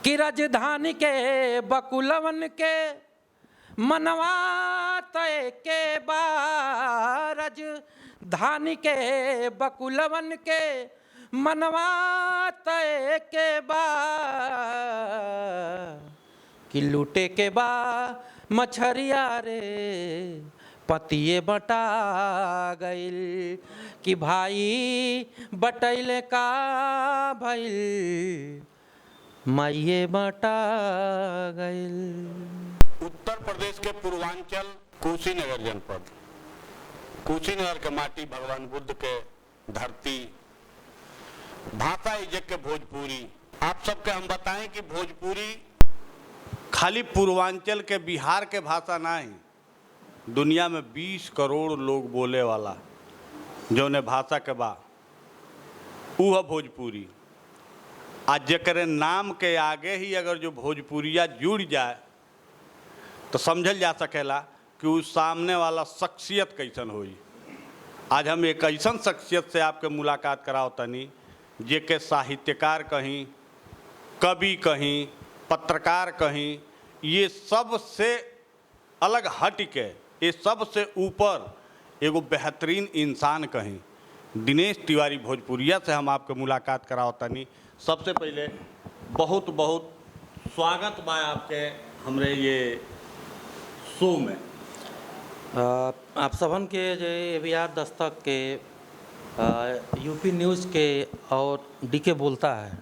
कि राजधानी के बकुलवन के मनवा तय के बारज धानी के बकुलवन के मनवा तय के बा कि लूटे के बा मछरिया रे पतिए बटा गइल कि भाई बटैले का भइल माइये बटा गइल। उत्तर प्रदेश के पूर्वांचल कुशीनगर जनपद, कुशीनगर के माटी, भगवान बुद्ध के धरती, भाषा इजक के भोजपुरी। आप सबके हम बताएं कि भोजपुरी खाली पूर्वांचल के बिहार के भाषा नहीं, दुनिया में 20 करोड़ लोग बोले वाला जौने भाषा के बा ऊ है भोजपुरी। आज जकरे नाम के आगे ही अगर जो भोजपुरिया जुड़ जाए तो समझल जा सकेला कि उस सामने वाला शख्सियत कैसन होई। आज हम एक ऐसन शख्सियत से आपके मुलाकात कराओ तनी जेके साहित्यकार कहीं, कवि कहीं, पत्रकार कहीं, ये सब से अलग हट के, ये सब से ऊपर एगो बेहतरीन इंसान कहीं, दिनेश तिवारी भोजपुरिया से हम आपके मुलाकात कराओ तनी। सबसे पहले बहुत बहुत स्वागत बा आपके हमरे ये शो में। आप सबन के जो AVR दस्तक के, यूपी न्यूज़ के और डीके बोलता है,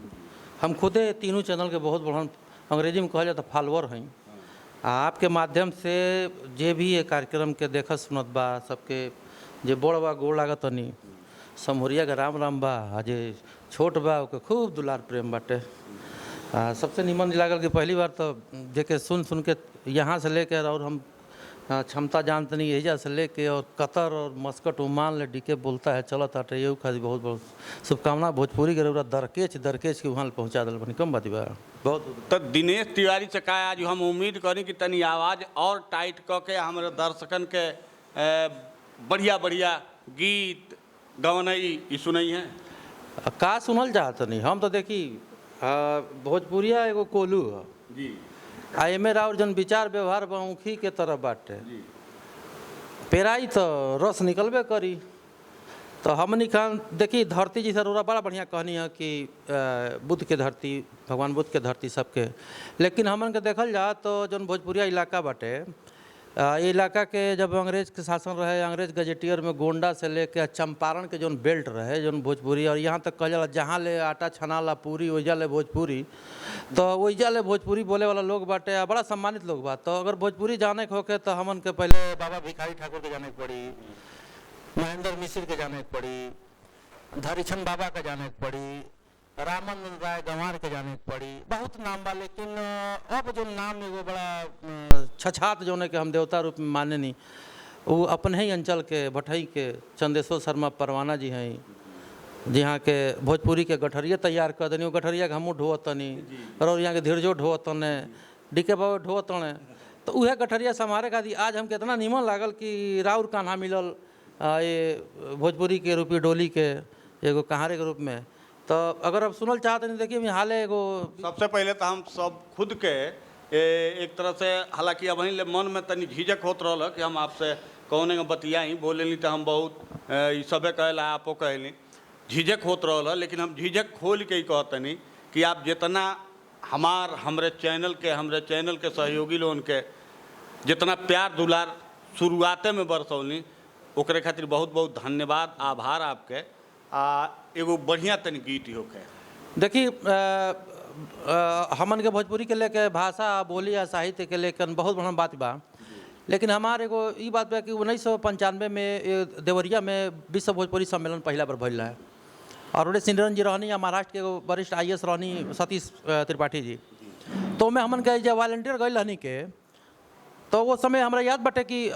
हम खुदे तीनों चैनल के बहुत बड़ा अंग्रेजी में कहल जाता फॉलोअर हैं। आपके माध्यम से जे भी ये कार्यक्रम के देखत सुनत बा, सबके जे बड़ बा गोड़ लागत तनी, समहुरिया के राम राम बा, जे छोट बा ओके खूब दुलार प्रेम बाटे। सबसे निमन लागल कि पहली बार तो जेके सुन सुन के यहाँ से लेकर और हम क्षमता जानते नहीं एजा से लेके और कतर और मस्कट उमान ले डीके बोलता है चलत आटे, ये खातिर बहुत बहुत शुभकामना। भोजपुरी के रउरा दरकेच के वहाँ पहुँचा दिल बनी, कम बात बा बहुत। तो दिनेश तिवारी से का आज हम उम्मीद करी कि तनी आवाज़ और टाइट क के हमारे दर्शकन के बढ़िया बढ़िया गीत गवनई सुनई है। का सुनल चाहत नहीं हम तो देखी भोजपुरिया एगो कोलू है जी, आ एमे और जन विचार व्यवहार बऊखी के तरफ बाटे, पेराई तो रस निकलबे करी। तो हमनी खान देखी धरती जी सर बड़ा बढ़िया कहनी है कि बुद्ध के धरती, भगवान बुद्ध के धरती सबके, लेकिन हमन के देखल जा तो जौन भोजपुरिया इलाका बाटे, ये इलाका के जब अंग्रेज के शासन रहे, अंग्रेज गजेटियर में गोंडा से लेके चंपारण के जौन बेल्ट रहे, जौन भोजपुरी, और यहाँ तक कहल जाला जहाँ ले आटा छनाला पूरी ओइजा ले भोजपुरी, तो ओइजा ले भोजपुरी बोले वाला लोग बाटे, बड़ा सम्मानित लोग बा। तो अगर भोजपुरी जाने के होके तो हमन के पहले बाबा भिखारी ठाकुर के जाने के पड़ी, महेंद्र मिश्र के जाने के पड़ी, धरीछन बाबा के जाने के पड़ी, रामानंद राय गंवार के जाने के पड़ी, बहुत नाम बा। लेकिन अब जो नाम एगो बड़ा छछात जो कि हम देवता रूप में माने नहीं, वो अपन ही अंचल के भटई के चंदेश्वर शर्मा परवाना जी हैं, जहाँ के भोजपुरी के गठरिया तैयार कर देनी, वो गठरिया के हमू ढोत तनी और यहाँ के धीरजो ढोत तने, डीके बाबा ढोत तने, तो वह गठरिया संभारे खातिर आज हमके इतना नीमन लागल कि राउर कान्हा मिलल ये भोजपुरी के रूपी डोली के एगो कहारे के रूप में। तो अगर आप सुनल चाहते नहीं देखिए हाल एगो, सबसे पहले तो हम सब खुद के एक तरह से, हालांकि अब वहीं मन में तनी झिझक होत रहा कि हम आपसे कौने में बतियाई बोलेली तो हम बहुत सबे कहला आपो कहली, झिझक होत रहा, लेकिन हम झिझक खोल के ही कहतनी कि आप जितना हमरे चैनल के सहयोगी लोगन के जितना प्यार दुलार शुरुआते में बरसौली, ओकरे खातिर बहुत बहुत धन्यवाद, आभार आपके। एगो बढ़िया तनी गीत होके देखिए हमन के भोजपुरी के लेके भाषा बोली या साहित्य के लेकर बहुत बड़ा बात बा, लेकिन हमारे एगो ई बात बा कि 1995 में देवरिया में विश्व भोजपुरी सम्मेलन पहला बार भइल है, और उन्हें सिंधरन जी रहनी या महाराष्ट्र के एगो वरिष्ठ IAS रहनी सतीश त्रिपाठी जी, तो मैं हमन के जब वॉलंटियर गई रहनी के, तो वो समय हमारा याद बाटे कि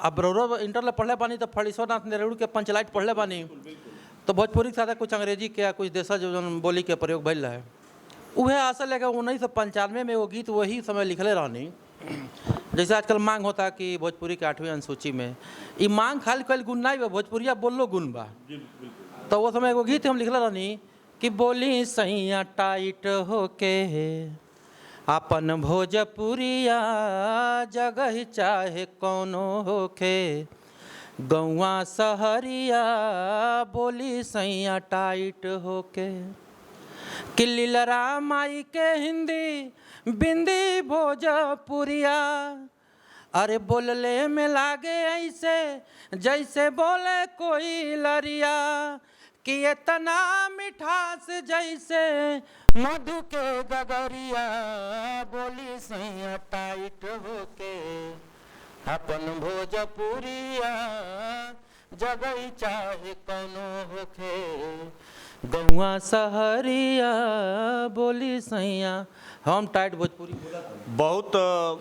अब रौरव इंटर ले पढ़ले बानी तो फणीश्वरनाथ नेहरू के पंचलाइट पढ़ले बानी, तो भोजपुरी के साथ कुछ अंग्रेजी के कुछ देशज जो बोली के प्रयोग भइल है, वह असल है कि 1995 में वो गीत वही समय लिखले रहनी। जैसे आजकल मांग होता है कि भोजपुरी के 8वीं अनुसूची में ये मांग खाली कल गुण नहीं बा, भोजपुरिया बोलो गुण बा। तो वो समय एगो गीत हम लिखले रहनी कि बोली सैया टाइट होके अपन भोजपुरिया जगह चाहे कौनो होखे, गौवा सहरिया बोली सैया टाइट होके। किल्लीलरा माई के हिंदी बिंदी भोजपुरिया, अरे बोलले में लागे ऐसे जैसे बोले कोई लरिया, कि इतना मिठास जैसे मधु के गगरिया, बोली सैया टाइट होके अपन भोजपुरिया जगह चाहे कौनो होखे, गौवा सहरिया बोली सैया। हम टाइट भोजपुरी बोला। बहुत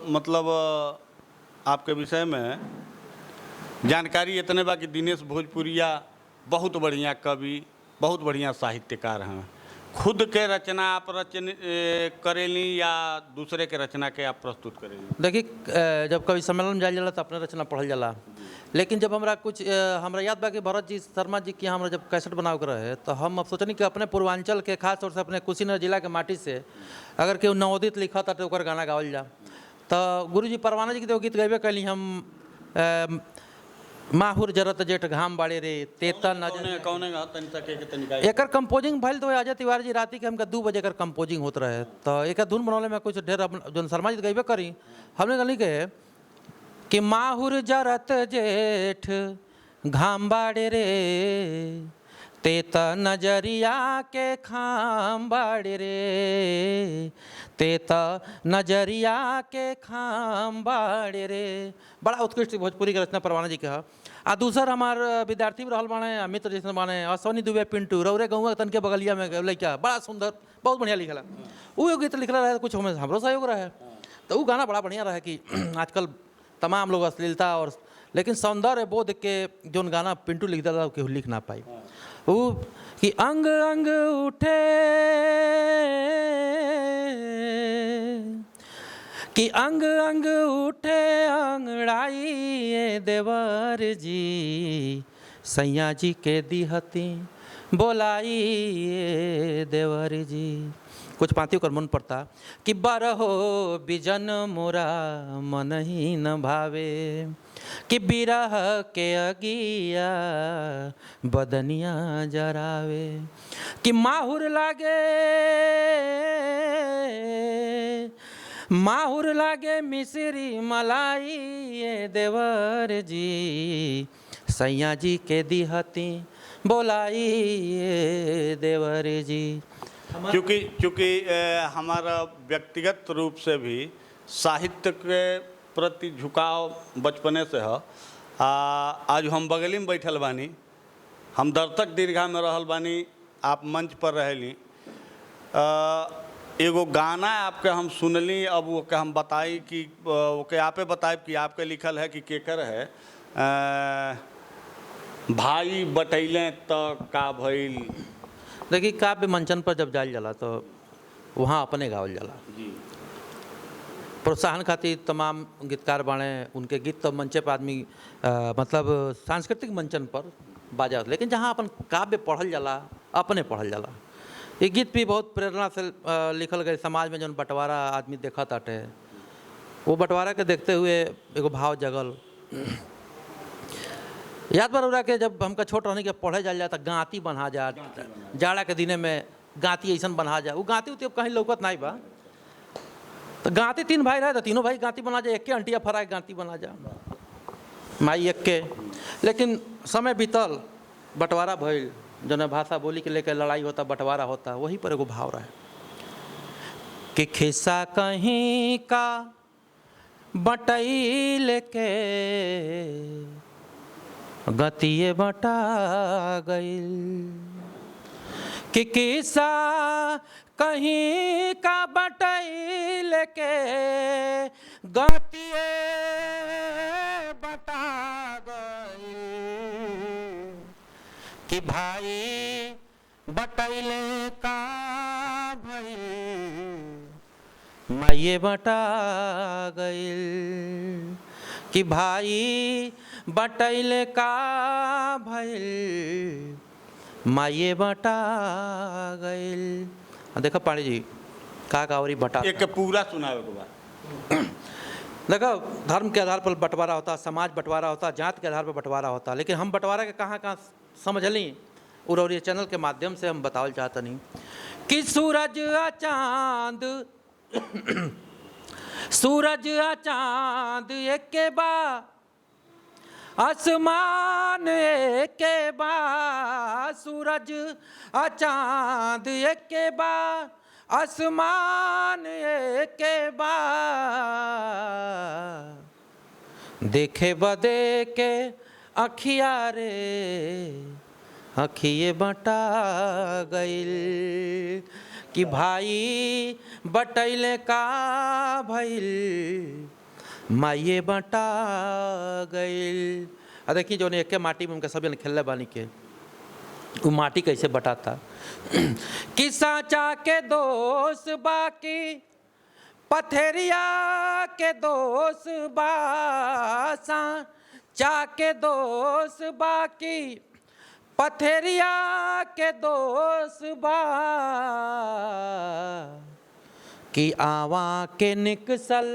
मतलब आपके विषय में जानकारी इतने बा कि दिनेश भोजपुरिया बहुत बढ़िया कवि, बहुत बढ़िया साहित्यकार हैं। खुद के रचना आप करेली या दूसरे के रचना के आप प्रस्तुत करेली? देखिए, जब कवि सम्मेलन में जायल जाला तो अपने रचना पढ़ल जाला, लेकिन जब हमरा कुछ हमरा याद बा कि भरत जी शर्मा जी की हमरा जब कैसेट बनाव कर रहे तो हम अब सोचनी कि अपने पूर्वांचल के खास तौर से अपने कुशीनगर जिला के माटी से अगर केहू नवोदित लिखा था तो ओकर गाना गावल जा। तो गुरुजी परवाना जी के तो गीत गैबे कैली हम, माहुर जरत जेठ घाम बाड़े रे तेता नजर कौने तनिका एकर कंपोजिंग भइल तो अजय तिवारी जी राती के हमका 2 बजे एकर कंपोजिंग होत रहे, तो एक धुन बनौले में कुछ ढेर जौन शर्मा जी गैबे करी हमने कहली के कि माहुर जरत जेठ घाम बाड़े रे तेता नजरिया के खाम बाड़े रे, तेता नजरिया के खाम बाड़े रे। बड़ा उत्कृष्ट भोजपुरी की रचना परवाना जी के है। आ दूसर हमार विद्यार्थी भी रहल बाने, अमित जैसे बाने, अश्वनी दुबे पिंटू रौरे गौवा तन के बगलिया में लैका बड़ा सुंदर बहुत बढ़िया लिखला। वो गीत लिखला रहे कुछ हमें हमरो सहयोग रहे, तो वो गाना बड़ा बढ़िया रहे कि आजकल तमाम लोग अश्लीलता और लेकिन सौंदर्य बोध के जोन गाना पिंटू लिख दिया केहू लिख ना पाई। वो कि अंग अंग उठे कि अंग अंग उठे अंगड़ाई देवर जी, सैया जी के दिहती बोलाई देवर जी। कुछ पाती कर मन पड़ता कि बरहो बिजन मोरा मन ही न भावे, कि बिरह के अगिया बदनिया जरावे, कि माहुर लागे मिश्री मलाई देवर जी, सैया जी के दिहती बोलाई देवर जी। क्योंकि हमारा व्यक्तिगत रूप से भी साहित्य के प्रति झुकाव बचपने से है। आज हम बगली में बैठल बानी, हम दर्शक दीर्घा में रहल बानी, आप मंच पर रहली। एगो गाना आपके हम सुनली, अब वो के हम बताई कि ओके आपे बताए कि आपके लिखल है कि केकर है। भाई बटैले तो का भइल। देखिए, काव्य मंचन पर जब जायल जाला तो वहाँ अपने गावल जाला जी। प्रोत्साहन खातिर तमाम गीतकार बाणे, उनके गीत तो मंचे पर आदमी मतलब सांस्कृतिक मंचन पर बाजा, लेकिन जहाँ अपन काव्य पढ़ल जाला अपने पढ़ल जाला। ये गीत भी बहुत प्रेरणा से लिखल गए। समाज में जो बंटवारा आदमी देखा ताटे, वो बंटवारा के देखते हुए एगो भाव जगल। याद बा रउरा के जब हमका छोट रहने के पढ़े जाल जाता गाँती बना जा, जाड़ा के दिने में गाँती ऐसा बना जा। वो गाँती उती अब कहीं लौकत नहीं बा, तो गाँती 3 भाई रहे तो तीनों भाई गाँती बना जा, एक के अंटिया फरा के गाँती बना जा, माई एक के। लेकिन समय बीतल, बंटवारा भइल, जौन भाषा बोली के लेकर लड़ाई होता, बंटवारा होता, वही पर एगो भाव रहे कि खिस्सा कहीं का बटैल के गतिये बटा गइल, कि किस्सा कहीं का बटैल के गतिये बटा गइल, कि भाई बटैले का भइल माये बटा गइल, कि भाई बटैले का भइल माये बटा गइल। देखा पाणी जी, का कावरी बटा एक के पूरा सुनावे के बाद। देखो, धर्म के आधार पर बंटवारा होता, समाज बंटवारा होता, जात के आधार पर बंटवारा होता, लेकिन हम बंटवारा के कहाँ कहाँ समझ ली और ये चैनल के माध्यम से हम बतावल चाहते नहीं कि सूरज आ चांद सूरज आ चांद एक के बा, आसमान एक के बा, सूरज आ चांद एक के बा, आसमान एक के बा, देखे बदे के अखिया रे अखिए बटा गइल कि भाई बटैले का भइल माइए बटा गइल। आ देखिए जो एक के माटी में उनका सब खेलने बानी के वो माटी कैसे बटाता कि साचा के दोष बाकी पथेरिया के दोष बा, साचा के दोष बाकी पथेरिया के दोष बा, कि आवा के निकसल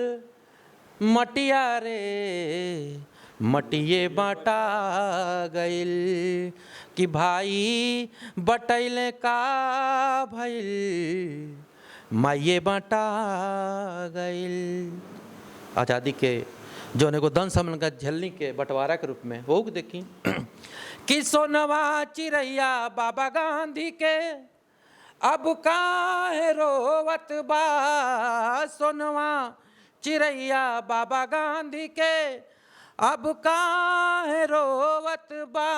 मटिया रे मटिए बाटा गइल कि भाई बटैले का भइल माइए बाटा गइल। आज़ादी के जौन एगो दन समन का झेलनी के बंटवारा के रूप में वो देखी कि सोनवा चिड़ैया बाबा गांधी के अब काहे रोवत बा, सोनवा चिड़ैया बाबा गांधी के अब काहे रोवत बा,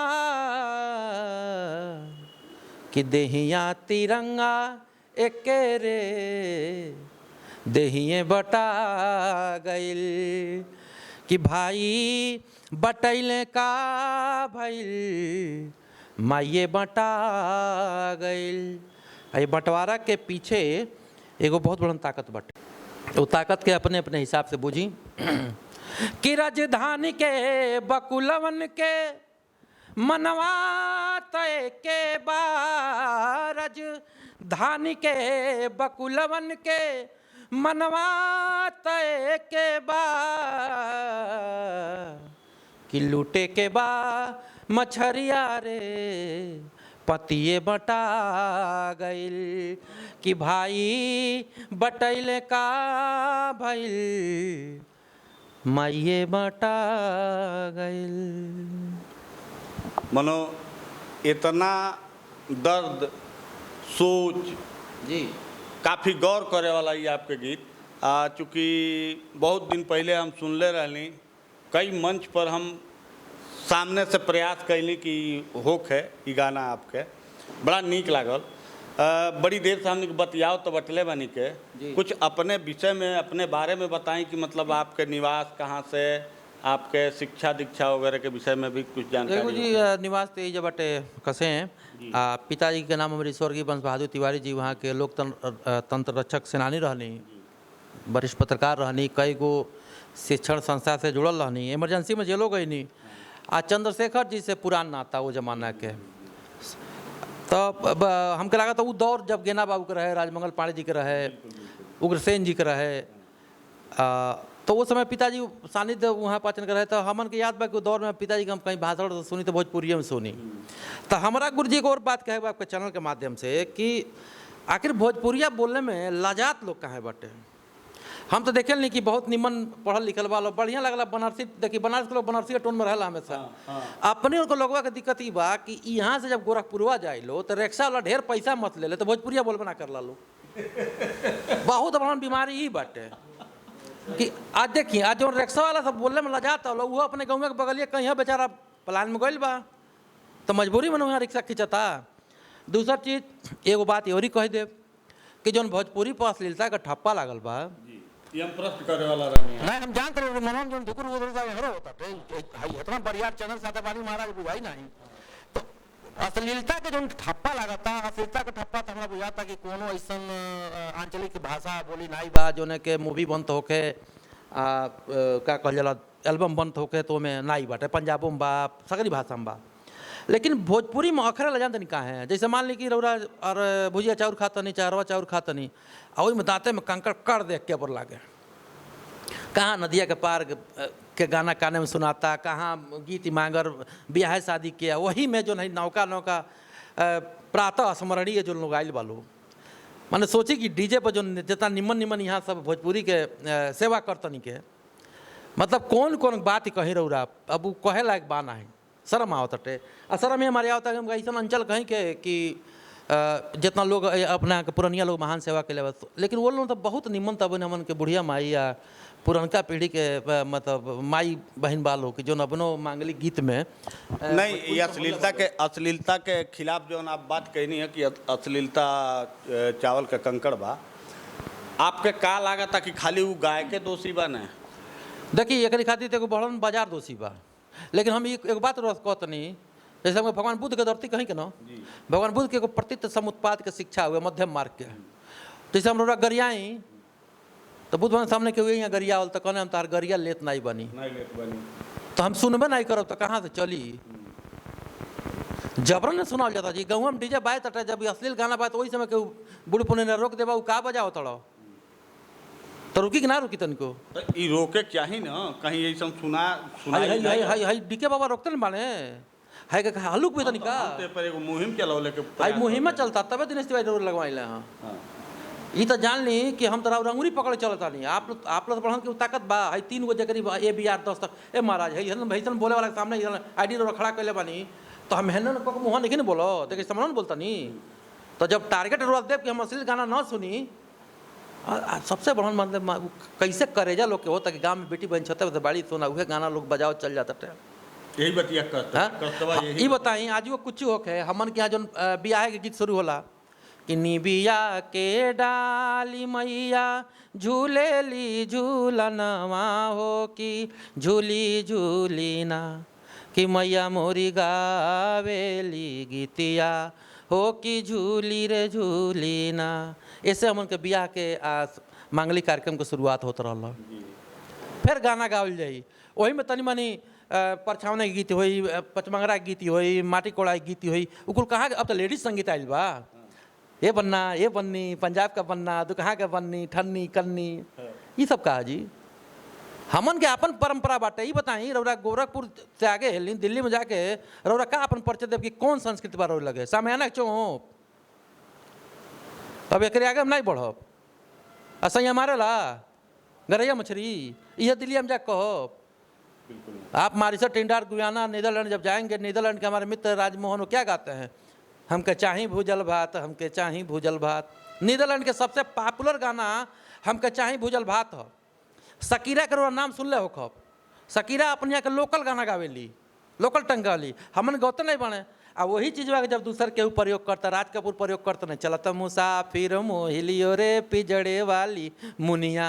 कि देहिया तिरंगा एके रे देहिए बटा गइल कि भाई बटैले का भइल माइए बटा गइल। ये बंटवारा के पीछे एगो बहुत बड़ा ताकत बाटे, वो ताकत के अपने अपने हिसाब से बुझी कि राजधानी के बकुलवन के मनवा तय के बा, राजधानी के बकुलवन के मनवा तय के बा, कि लूटे के बा मछरिया रे पतिए बटा गइल कि भाई बटैले का भइल माइए बटा गइल। मनो इतना दर्द सोच जी काफ़ी गौर करे वाला ये आपके गीत। चूँकि बहुत दिन पहले हम सुनले रहनी, कई मंच पर हम सामने से प्रयास कैली कि होक है ये गाना आपके बड़ा नीक लागल। बड़ी देर से हमने बतियाओ तो बटले बनी के कुछ अपने विषय में अपने बारे में बताएं कि मतलब आपके निवास कहाँ से, आपके शिक्षा दीक्षा वगैरह के विषय में भी कुछ जानकारी। जी निवास तो ये बटे कसे हैं, पिताजी के नाम हमारे स्वर्गीय वंश बहादुर तिवारी जी वहाँ के लोकतंत्र रक्षक सेनानी रहनी, वरिष्ठ पत्रकार रहनी, कई गो शिक्षण संस्था से जुड़ल रहनी, इमरजेंसी में जेलो गई नहीं। चंद्रशेखर जी से पुरान नाता वो जमाना के, तो हमके लगा तो वो दौर जब गेना बाबू के रहे, राजमंगल पांडे जी के रहे, उग्रसेन जी के रहे, तो वो समय पिताजी सानिध्य वहाँ पाचन कर रहे। तो हमन के याद बा कि दौर में पिताजी के हम कहीं भाषण सुनी तो भोजपुरी में सुनी। तो हमारा गुरु जी को और बात कहे आपके चैनल के माध्यम से कि आखिर भोजपुरिया बोलने में लाजात लोग कहाँ बाटे। हम तो देखे नहीं कि बहुत निमन पढ़ल लिखल बा लोग, बढ़िया लगला। बनारसी देखिए, बनारस के लोग बनारसी के टोन में रहला हमेशा। अपने उनको लोगवा के दिक्कत ई बा कि यहाँ से जब गोरखपुरवा जाए लो तो रिक्शा वाला ढेर पैसा मत ले तो भोजपुरिया बोल बना कर ला लो। बहुत बड़ा बीमारी ही बाटे कि आज देखिए, आज जो रिक्शा वाला सब बोलने में लजाता लोग, वो अपने गाँव के बगलिए कहीं बेचारा प्लान में गइल बा तो मजबूरी में वहाँ रिक्शा खिंचता। दूसरा चीज़ एगो बात और कह दे कि जो भोजपुरी पर अश्लीलता का ठप्पा लागल बा, हम प्रश्न करे वाला रहनी नहीं हम जानते रहे मनोज जो दुकुर उधर जा हरो होता थे इतना बढ़िया चैनल साथे बानी महाराज बुझाई नहीं। तो अश्लीलता के जो ठप्पा लगाता, अश्लीलता का ठप्पा तो हमरा बुझाता कि कोनो ऐसा आंचलिक भाषा बोली नहीं बा जो ने के मूवी बंद होके का कहल जाला एल्बम बंद होके तो में नहीं बाटे, पंजाबों में बा, सगरी भाषा में बा। लेकिन भोजपुरी में अखरा ले जानते नहीं कहाँ है। जैसे मान ली कि रौरा और भुजिया चाउर खाता नहीं, चारवा चाउर खाता नहीं, और वही में दाँते में कंकड़ कर देख के पर लागे। कहाँ नदिया के पार के गाना काने में सुनाता, कहाँ गीत मांगर ब्याह शादी किया, वही में जो नहीं नौका नौका प्रातः स्मरणीय जो लोग आयल बालू। मैंने सोची कि डीजे पर जो जितना निमन निमन यहाँ सब भोजपुरी के सेवा करतनी के, मतलब कौन कौन बात कहीं रौरा अब वो कहे लायक बाना है, शर्म आवत हटे। और शर्म ही हमारे आवता है हम ऐसा अंचल कहीं के कि जितना लोग अपना पुरनिया लोग महान सेवा के लिए, लेकिन वो लोग तो बहुत निमन तब नमन के बुढ़िया माई या पुरनका पीढ़ी के मतलब माई बहन बालो की जो अपनो मांगलिक गीत में नहीं, ये अश्लीलता के खिलाफ जो आप बात कहनी है कि अश्लीलता चावल का कंकड़ बा, आपके का लागत था कि खाली वो गाय के दोषी बने? देखिए एक खातिर तो बढ़न बाजार दोषी बा, लेकिन हम एक बात रोज कहत नहीं, जैसे हम भगवान बुद्ध के धरती कहीं के ना, भगवान बुद्ध के प्रतीत समुत्पाद के शिक्षा हुए मध्यम मार्ग के। जैसे हम लोग गरियाई तो बुद्ध भगवान सामने के हुए यहाँ गरिया तो कहने हम तार गरिया लेत नहीं बनी, तो हम सुनबे नहीं करो तो कहाँ से चली। जबरन ने सुनाल जाता जी गाँव में डीजे बाय तटे, जब अश्लील गाना बात वही समय के बूढ़ पुणे ने रोक देबा वो का बजाओ तड़ो, तो रुकी कि ना रुकी तनिको? ई रोके चाहिए ना, कहीं ऐसा सुना हाय डीके बाबा रोकते न बाने, हाय के हलुक भी तनिका पर एगो मुहिम चलाओ लेके हाय मुहिम चलता तबे दिनेश तिवारी रोड लगवाइले। हां ई तो जान ली कि हम तोरा रंगुरी पकड़े चलता नहीं, आप लोग बढ़न के ताकत बा। हाय 3 गो जकरी ए बी आर 10 तक ए महाराज है हन भैसन बोले वाला के सामने आईडी रो खड़ा कइले बानी, तो हम हेन को मुंह नहीं बोलो देखे समन बोलता नहीं। तो जब टारगेट रोक देव कि हम अश्लील गाना ना सुनी, सबसे बड़ा मतलब कैसे करेजा लोग के होता कि गांव में बेटी बहन छते तो बाड़ी सुना उहे गाना लोग बजाओ चल जाता टे। यही बतिया करता ये बताई आज वो कुछ हो के हमन के यहाँ जो बियाह के गीत शुरू होला कि निबिया के डाली मैया झूलेली झूलनवा हो कि झूली झूली ना कि मैया मोरी गावेली गीतिया हो कि झूली रे झूली ना। ऐसे हमन के बियाह के मांगलिक कार्यक्रम के शुरुआत होता रहा। फिर गाना गावल जाई, वही में तनी मनी परछावना के गीत होई, पचमंगरा के गीत होई, माटी कोड़ा के गीत होई। उकुल कहाँ अब तो लेडीज संगीत आइल बा, ये बनना ये बन्नी, पंजाब का बनना, दुकहा का बन्नी, ठन्नी कन्नी, ये सब कहा जी हमन के अपन परंपरा बाटे। ये बताई रौरा गोरखपुर से आगे दिल्ली में जाके रौरा का अपन परिचय देव कि कौन संस्कृति बार लगे सामयाना चो अब एक आगे हम नहीं बढ़ब। असैया मारेला गरैया मछली यह दिल्ली हम जा कहो। आप मारिसट टिंडार गुयाना नीदरलैंड जब जाएंगे, नीदरलैंड के हमारे मित्र राजमोहन वो क्या गाते हैं, हमके चाही भूजल भात, हमके चाही भूजल भात। नीदरलैंड के सबसे पॉपुलर गाना हमके चाही भूजल भात हो। शकीरा के नाम सुन ले हो खब, शकीरा अपने यहाँ के लोकल गाना गावेली, लोकल टंगाली, हमन गौते नहीं बने। आ वही चीज़ जब दूसर केहू प्रयोग करता, राज कपूर प्रयोग करता नहीं चलता मुसाफिर मोहिलियो रे पिजड़े वाली मुनिया।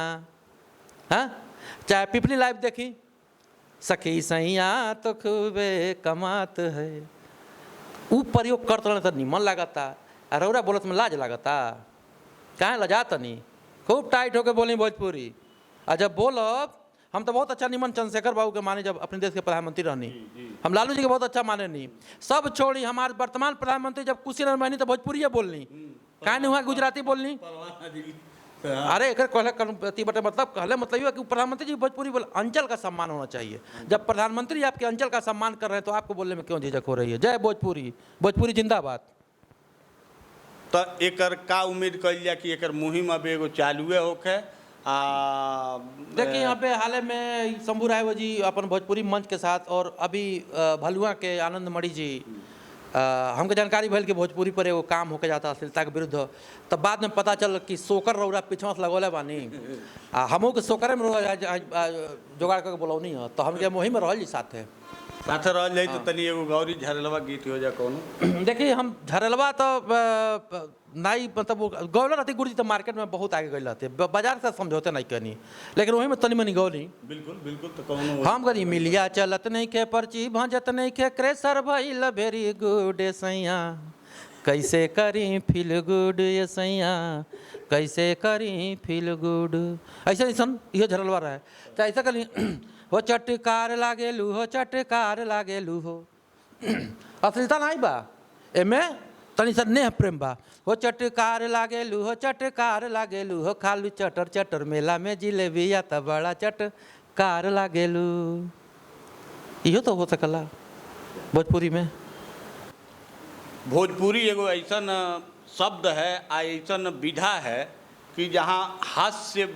हाँ चाहे पिपली लाइव देखी, सखी सैया तो खूबे कमात है, वो प्रयोग करते तो निमन लागता। रौरा बोलत में लाज लागता, कहाँ लजाता नहीं, खूब टाइट होके बोली भोजपुरी। और जब बोलब हम तो बहुत अच्छा निमन चंद्रशेखर बाबू के माने, जब अपने देश के प्रधानमंत्री रहनी, हम लालू जी के बहुत अच्छा माने नहीं। सब छोड़ी हमारे वर्तमान प्रधानमंत्री जब कुशीनगर में तो भोजपुरी बोलनी, कहाँ नहीं हुआ गुजराती बोलनी। अरे एक कहले बटे मतलब कहले मतलब ये कि प्रधानमंत्री जी भोजपुरी बोले। अंचल का सम्मान होना चाहिए। जब प्रधानमंत्री आपके अंचल का सम्मान कर रहे हैं तो आपको बोलने में क्यों झिझक हो रही है। जय भोजपुरी, भोजपुरी जिंदाबाद। तो एकर का उम्मीद कल जाए कि एकर मुहिम अब एगो चालुए होके। देखिए यहाँ पे हाल में शंभू राय जी अपन भोजपुरी मंच के साथ, और अभी भलुआ के आनंद मणि जी हमको जानकारी भल कि भोजपुरी पर एगो काम होके जाता अश्लीलता के विरुद्ध। तब बाद में पता चल कि सोकर रौरा पिछवा से लगौले बानी, हमो के सोकरे में जोगाड़ करके बोलौनी है, तो हमके मोही में रहल जी साथे रह जाए। तो तनी एगो गौरी झरेलवा गीत हो जा कौन। देखिए हम झरेलवा तो नहीं मतलब गौल रहती गुरुजी तो मार्केट में बहुत आगे गए रहते, बाजार से समझौते नहीं करनी, लेकिन वही में तनी मनी गौली बिल्कुल बिल्कुल। तो कौन हम करी मिलिया चलत नहीं के पर्ची भजत नहीं के क्रेसर भइल वेरी गुड सैया, कैसे करी फील गुड ये सैया, कैसे करी फील गुड। ऐसा ऐसा ये झरलवा रहा है। तो ऐसा करी हो चटकार लागे लू हो, चटकार लागे लू हो, अश्लीलता नहीं बा एमे, तनी सा नेह प्रेम बा। हो चटकार लागेलू, हो चटकार लागेलू, हो खालू चटर चटर, मेला में जिलेबिया त बड़ा चटकार लागेलू। इहो तो हो सकला भोजपुरी में। भोजपुरी एगो ऐसन शब्द है आ ऐसन विधा है कि जहाँ हास्य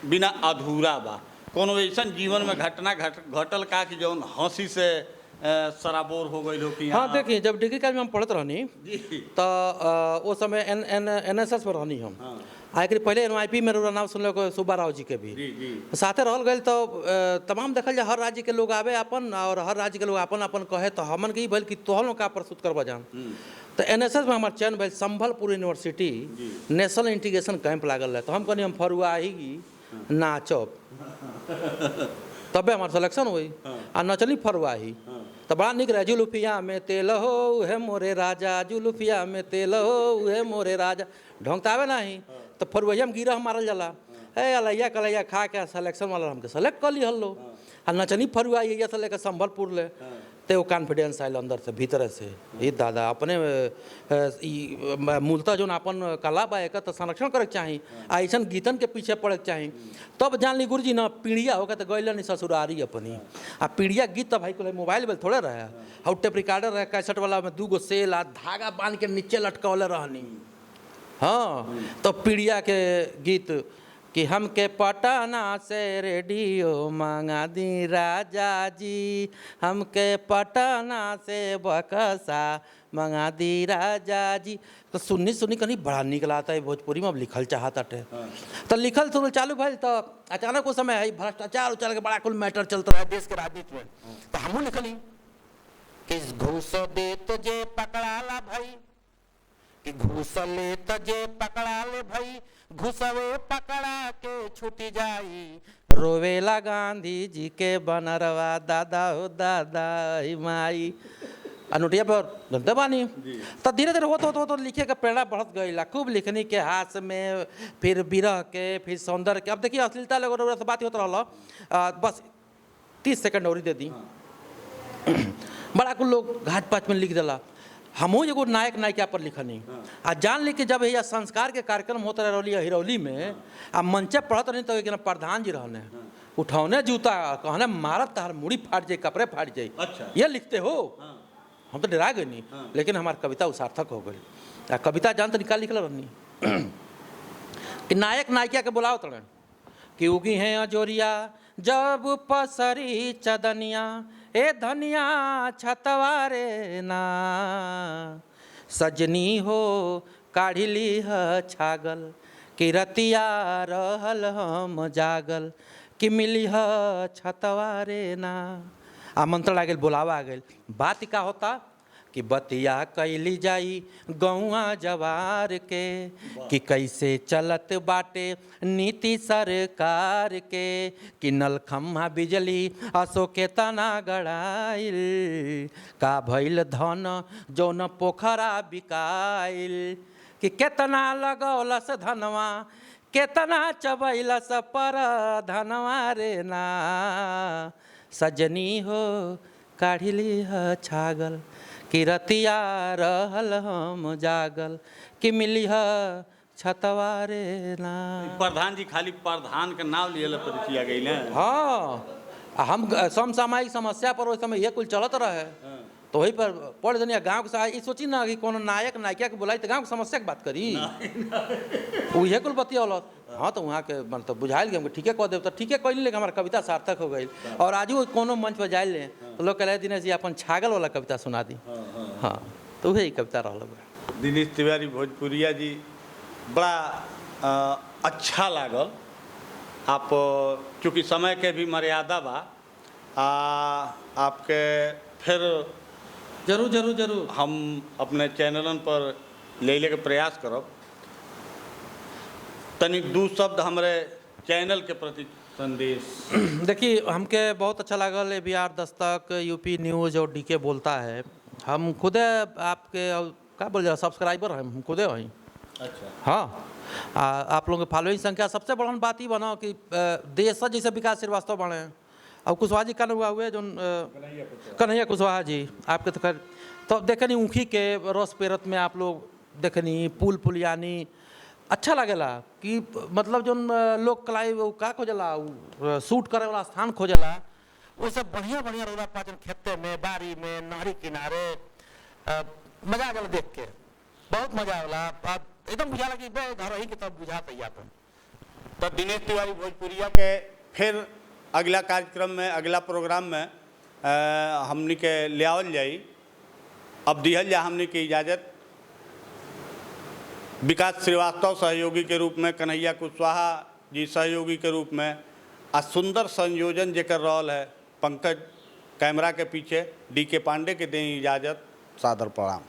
बिना अधूरा बा। कोनो ऐसन जीवन में घटना घटल का कि जौन हंसी से सराबोर हो गई हो कि हाँ देखिए, जब डिग्री कॉलेज में हम पढ़त रहनी जी तो उस समय NSS में रहनी हम। हाँ एक पहले NYP में नाम सुन लो सुब्बा राव जी के भी जी जी साथे रहल गए। तो तमाम देखल जाए हर राज्य के लोग आवे अपन, और हर राज्य के लोग अपन अपन कहे, तो हमन के भल कि तोहन लोग का प्रस्तुत करबा जान। तो NSS में हमार चयन भल Sambalpur university national integration cap लागल है। तो हम कहनी हम फरुआ ही नाचब तबे हमार सिलेक्शन हुई आ नचनी फरुआ ही। तो बड़ा निक रहे, जुलुफिया में तेल हो है मोरे राजा, जुलुफिया में तेल हो है मोरे राजा, ढंग तो आवे नहीं। तो फरुआ में गिरह मारल जाला, ए अलैया कलैया खा के सिलेक्शन वाला हमके सेलेक्ट कर ली हल्लो। आ नचनी फरुआ ये से लेकर संभलपुर ले, तो वो कॉन्फिडेंस आयल अंदर से भीतर से, ये दादा अपने मूलतः जो अपन कला बा एक तो संरक्षण करे चाहिए, ऐसा गीतन के पीछे पड़े चाहिए। तब जान ली गुरुजी ना पीढ़िया होगा तो गैल नहीं ससुरारी अपनी। आ पीढ़िया गीत तो भाई को मोबाइल में थोड़े रहे, और टेप रिकॉर्डर रहे कैसेट वाला में 2 गो सेल आ धागा बांध के नीचे लटकौले रहनी। हाँ तो पीढ़िया के गीत कि हमके पटना से रेडियो मांगा दी राजा जी, हमके पटना से बक्सा मंगा दी राजा जी। तो सुननी सुननी कहीं बड़ा निक लाता है भोजपुरी में, अब लिखल चाहता टे। तो लिखल सुनल चालू भाई, तो अचानक उस समय है भ्रष्टाचार उचार के बड़ा कुल मैटर चलता है देश के राजनीति में। तो हमू लिखली कि घूस दे तुझे पकड़ा ला भाई, कि घूस ले तुझे पकड़ा ले भाई, घुसवे पकड़ा के छूटी जाई, रोवेला गांधी जी के बनरवा दादा हो दादा माई। अनुटिया पर धंधे बानी। तो धीरे धीरे होते लिखे का प्रेरणा बढ़त गई। खूब लिखनी के हाथ में, फिर विरह के, फिर सौंदर्य के। अब देखिए अश्लीलता लोग से बात होता रहा, बस 30 सेकंड और दे दी बड़ा कुल लोग घाट पाच में लिख दिला। हमू एगो नायक नायिका पर लिखनी आ जान ली कि जब यह संस्कार के कार्यक्रम होता रही हिरौली में, आ मंचे पढ़त रही तो एक प्रधान जी रहने उठौने जूता कहने मारत तार मुड़ी फाट जाए, कपड़े फाट जाए। अच्छा। ये लिखते हो? हम तो डरा गए नहीं। लेकिन हमारी कविता सार्थक हो गई। कविता जानते निकाल लिखल रहनी कि नायक नायिका के बुलाओ तड़े कि उगी हैं अजोरिया जब पसरी चदनिया, ए धनिया छतवारे ना, सजनी हो काढ़ी लीह छागल, कि रतिया रहल हम जागल, कि मिली ह छतवारे ना। आमंत्रण आ गए, बुलावा आ गए। बात का होता कि बतिया कैली जाई गौआ जवार के, कि कैसे चलत बाटे नीति सरकार के, कि नलखम्हा बिजली असो के तना गड़ाइल, का भइल धन जौन पोखरा बिकाइल, कि केतना लगौलस धनवा केतना चबैलस पर धनवा रे ना, सजनी हो काढ़ी लीह छागल, कि रतिया रहल हम जागल, कि मिली ह छतवारे ना। प्रधान जी खाली प्रधान के नाम लिए परिचय आ गई। हाँ हम समसामयिक समस्या पर उस समय ये कुल चलत रहे, तो वही पर पढ़ दुनिया गाँव के साथ सोची ना कि कोनो नायक नायिका के बुलाई तो गाँव की समस्या की बात करी, वही कुल बतियौलत। हाँ तो वहाँ के मतलब बुझाइल गए, ठीक है कह दे तो ठीक है कह लेकिन हमारा कविता सार्थक हो गई। और आज वो कोनो मंच पर जाए लें तो लोग कह दिनेश जी अपन छागल वाला कविता सुना दी। हाँ तो वही कविता रहा। दिनेश तिवारी भोजपुरिया जी बड़ा अच्छा लागल। आप चूँकि समय के भी मर्यादा बा, आपके फिर जरूर जरूर जरूर हम अपने चैनलन पर ले के प्रयास करब। तनी 2 शब्द हमारे चैनल के प्रति संदेश। देखिए हमके बहुत अच्छा लागल बिहार दस्तक, यूपी न्यूज़ और डीके बोलता है। हम खुद आपके क्या बोल जाए सब्सक्राइबर हैं, हम खुदे वहीं। अच्छा। हाँ आप लोगों की फॉलोइंग संख्या सबसे बड़ा बात ही बना कि देश जैसे विकास श्रीवास्तव बने, और कुशवाहा जी का हुआ हुए जो कन्हैया कुशवाहा जी आपके तो खैर तो देखनी ऊखी के रस पेरत में आप लोग देखनी पुल पुलियानी अच्छा लगेला कि मतलब जो लोग कलाई वो का खोजला शूट करे वाला स्थान खोजला वो सब बढ़िया बढ़िया रोला पाचन खेते में बारी में नहरी किनारे मजा आगल देख के बहुत मजा आवला एकदम बुझाला कि घर ही के तब बुझा तैयार था। तो दिनेश तिवारी भोजपुरिया के फिर अगला कार्यक्रम में अगला प्रोग्राम में हमनी के ले आवल जाई। अब दिहल जा हमनी की इजाज़त। विकास श्रीवास्तव सहयोगी के रूप में, कन्हैया कुशवाहा जी सहयोगी के रूप में, आ सुंदर संयोजन जेकर रहल है पंकज कैमरा के पीछे, डी के पांडे के दें इजाज़त। सादर प्रणाम।